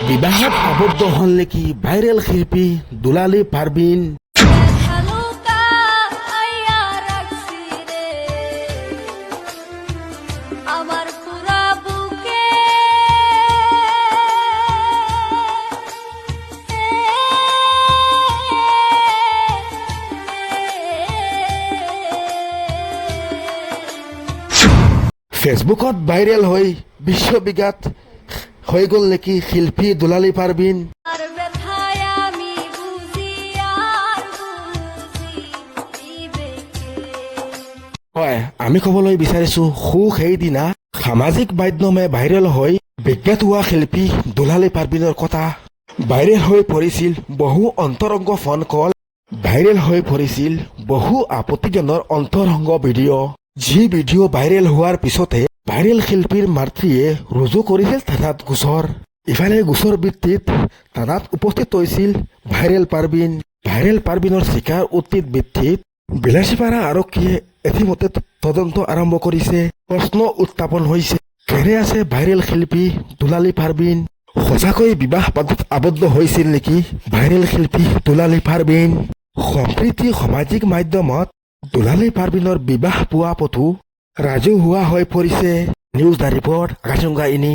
বিবাহত আবদ্ধ হল নাকি ভাইরাল শিল্পী দুলালী পারভিন। ফেসবুকত ভাইরাল হৈ বিশ্ববিখ্যাত হৈ গল নাকি শিল্পী দুলালী পারভিন। হয়, আমি কবলৈ বিচাৰিছো সেইদিনা সামাজিক মাধ্যমে ভাইৰেল হৈ বিখ্যাত হোৱা শিল্পী দুলালী পারভিনৰ কথা। ভাইৰেল হৈ পৰিছিল বহু অন্তৰংগ ফোন কল, ভাইৰেল হৈ পৰিছিল বহু আপত্তিজনক অন্তৰংগ ভিডিঅ'। যি ভিডিঅ' ভাইৰেল হোৱাৰ পিছতে ভাইৰেল শিল্পীৰ মাতৃয়ে ৰুজু কৰিছিল থানাত গোচৰ। ইফালে গোচৰ ভিত্তিত থানাত উপস্থিত হৈছিল ভাইৰেল পারভিন। ভাইৰেল পারভিনৰ স্বীকাৰ উক্তিৰ ভিত্তিত বিলাসীপাৰা আৰক্ষীয়ে ইতিমধ্যে তদন্ত আৰম্ভ কৰিছে। প্ৰশ্ন উত্থাপন হৈছে, কেনে আছে ভাইৰেল শিল্পী দুলালী পারভিন? সঁচাকৈ বিবাহ পাশত আবদ্ধ হৈছিল নেকি ভাইৰেল শিল্পী দুলালী পারভিন? সম্প্ৰীতি সামাজিক মাধ্যমত দুলালী পারভিনৰ বিবাহ পোৱা পথো ৰাজহুৱা হৈ পৰিছে। নিউজ দ্য ৰিপৰ্ট, আকাশগংগা ইনি।